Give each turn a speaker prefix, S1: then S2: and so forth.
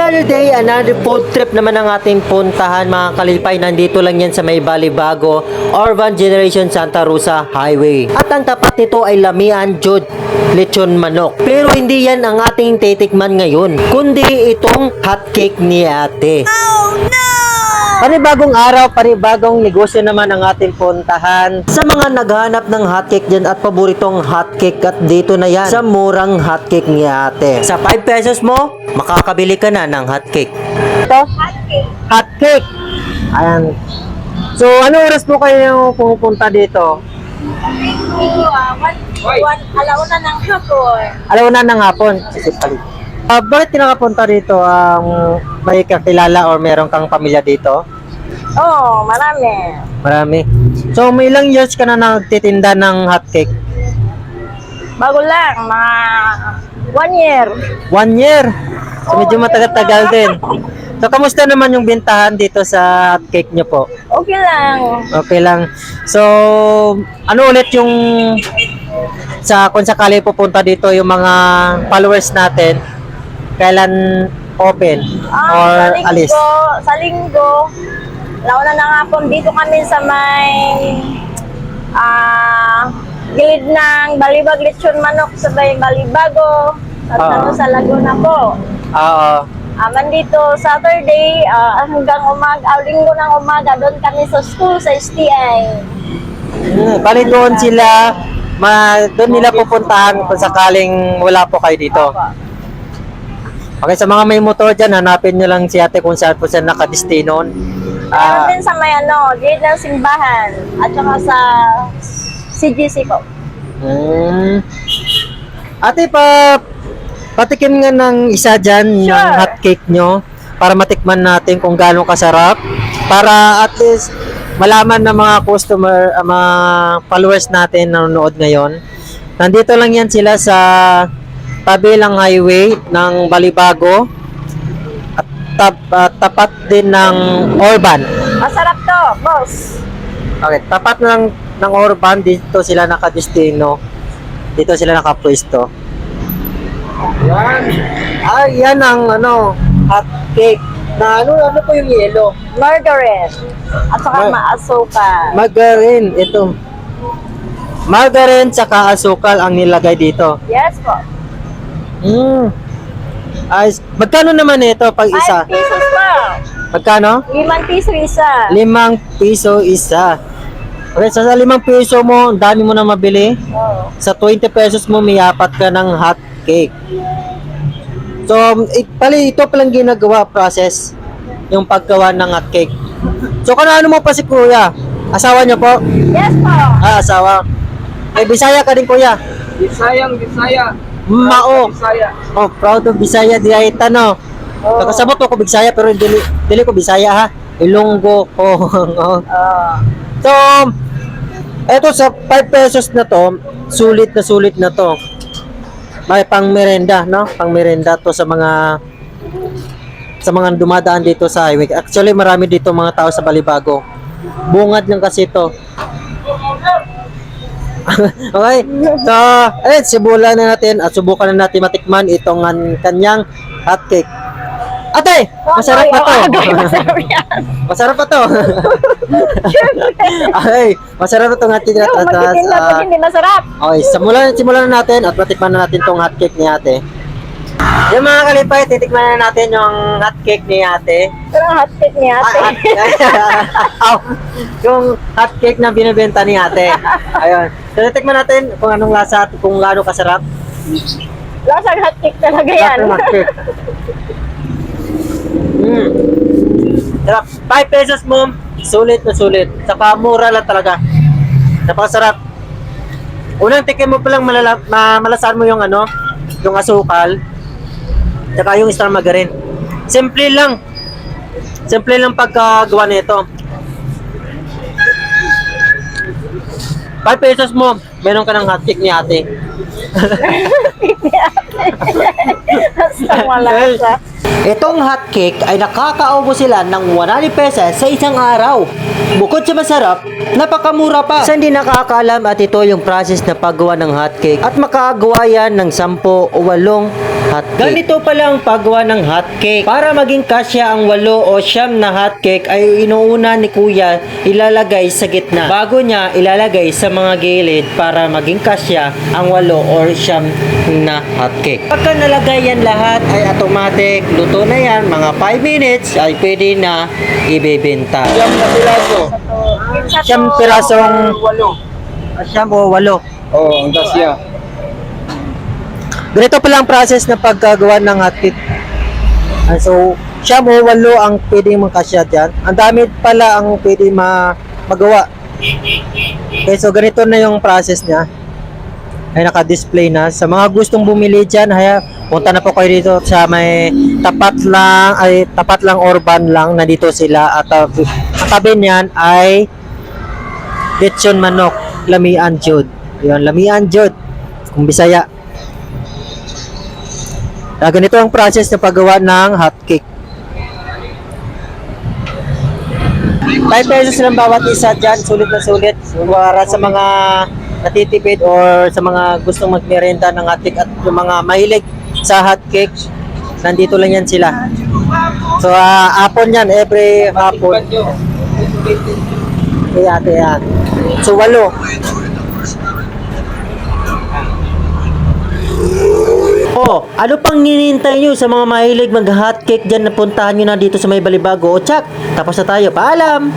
S1: Another day, another food trip naman ang ating puntahan mga kalipay. Nandito lang yan sa may Balibago, Urban Generation Santa Rosa Highway. At ang tapat nito ay Lamian Jud Lechon Manok. Pero hindi yan ang ating titikman ngayon, kundi itong hotcake ni ate. Oh no! Panibagong araw, panibagong negosyo naman ang ating puntahan. Sa mga naghahanap ng hotcake dyan at paboritong hotcake, at dito na yan sa murang hotcake ni ate. Sa 5 pesos mo, makakabili ka na ng hotcake. Ito? Hotcake. Ayan. So, ano oras po kayo pupunta dito?
S2: Alauna ng hapon.
S1: Alauna ng hapon. Bakit kinakapunta dito? May kakilala or meron kang pamilya dito?
S2: Oo, marami.
S1: Marami. So, may ilang years ka na nagtitinda ng hotcake?
S2: Bago lang, mga 1 year.
S1: 1 year? So, medyo matagal-tagal din. So, kamusta naman yung bintahan dito sa hotcake nyo po?
S2: Okay lang.
S1: Okay lang. So, ano ulit yung kung sakali pupunta dito yung mga followers natin, kailan open or alis?
S2: Sa linggo, launa ng hapon, dito kami sa may gilid ng Balibag Lechon Manok sa may Balibago, sa Laguna po.
S1: Oo.
S2: Mandito Saturday hanggang linggo ng umaga, doon kami sa school sa STI.
S1: Bali doon sila, doon nila pupuntahan kung sakaling wala po kayo dito. Okay, sa mga may motor dyan, hanapin nyo lang si ate kung saan po siya nakadestino.
S2: Meron din sa may gate ng simbahan at saka sa CGC po.
S1: Ate, patikim nga ng isa dyan ng hotcake nyo para matikman natin kung gaano kasarap. Para at least malaman ng mga customer, mga followers natin na nanonood ngayon. Nandito lang yan sila sa tabilang highway ng Balibago at tapat din ng Urban.
S2: Masarap to, boss.
S1: Okay, tapat ng Urban, dito sila nakadestino. Dito sila nakapwesto. Yan. Yan ang hotcake. Na ano po yung yelo?
S2: Margarine. At saka maasukal.
S1: Margarine, ito. Margarine saka asukal ang nilagay dito.
S2: Yes po.
S1: Ay, magkano naman ito pag isa?
S2: 5 pesos po.
S1: Magkano?
S2: 5 piso isa.
S1: 5 piso isa. Okay, sa 5 piso mo, dami mo na mabili.
S2: Oh.
S1: Sa 20 pesos mo, may apat ka ng hot cake. So, ito palang ginagawa process, yung paggawa ng hot cake. So, ano mo pa si kuya? Asawa niyo po?
S2: Yes po.
S1: Asawa. Bisaya ka din kuya?
S3: Bisaya.
S1: Mao.
S3: Bisaya.
S1: Oh, proud of Bisaya di ay tano. Nakasabot ko Bisaya pero dili ko Bisaya ha. Ilonggo ko. So, eto sa 5 pesos na to, sulit na to. May pang merenda, no? Pang merenda to sa mga dumadaan dito sa highway. Actually, marami dito mga tao sa Balibago. Bungad lang kasi to. Okay, so, simulan na natin at subukan na natin matikman itong kanyang hotcake. Ate, masarap ba to?
S2: Masarap yan.
S1: Masarap ba to? Okay, masarap itong hotcake na
S2: pag hindi masarap.
S1: Okay, simulan na natin at matikman na natin itong hotcake ni ate. Yung mga kalipay, titikman na natin yung hotcake ni ate.
S2: Pero ang hotcake ni ate.
S1: Yung hotcake na binibenta ni ate. Ayun. So, titikman natin kung anong lasa at kung gaano kasarap.
S2: Lasang hotcake talaga yan.
S1: Lasang hotcake. Sarap. 5 pesos mo, sulit na sulit. Saka mura lang talaga. Napakasarap. Unang tikim mo palang malasan mo yung yung asukal. Saka yung star margarine. Simple lang pagkagawa nito. 5 pesos mo, meron ka ng hotcake ni ate.
S2: Basta malasa.
S1: Itong hotcake ay nakakaubo sila ng 100 pesos sa isang araw. Bukod sa masarap, napakamura pa. Sa hindi nakakaalam at ito yung process na paggawa ng hotcake at makagawa yan ng 10 o 8 hotcake. Ganito pala ang paggawa ng hotcake. Para maging kasya ang 8 o 9 na hotcake ay inuuna ni Kuya ilalagay sa gitna. Bago niya ilalagay sa mga gilid para maging kasya ang 8 or 9 na hotcake. Pagka nalagay yan lahat ay automatic luto na yan. Mga 5 minutes ay pwede na ibebenta.
S3: Siyam na piraso.
S1: Siyam pirasong
S3: 8.
S1: siyam o 8.
S3: Oo, ang kasya.
S1: Ganito pala ang process na paggagawa ng hotcake. So, siyam o 8 ang pwedeng makasya dyan. Ang dami pala ang pwede magawa. Okay, so ganito na yung process niya. Ay naka-display na. Sa mga gustong bumili dyan, punta na po kayo dito sa may tapat lang Orban lang. Nandito sila. At ang tabi niyan ay lechon manok, Lamian Jud. Yun, Lamian Jud. Kung Bisaya. Ganito ang process na paggawa ng hotcake. 5 pesos lang bawat isa dyan, sulit na sulit. Para sa mga natitipid or sa mga gustong magmerenda ng hotcake at yung mga mahilig sa hotcake, nandito lang yan sila. So, hapon yan, every hapon. Kaya. So, 8. Oh, ano pang ninintay nyo sa mga mahilig mag-hotcake dyan na puntahan nyo na dito sa may Balibago? O tsak, tapos na tayo. Paalam!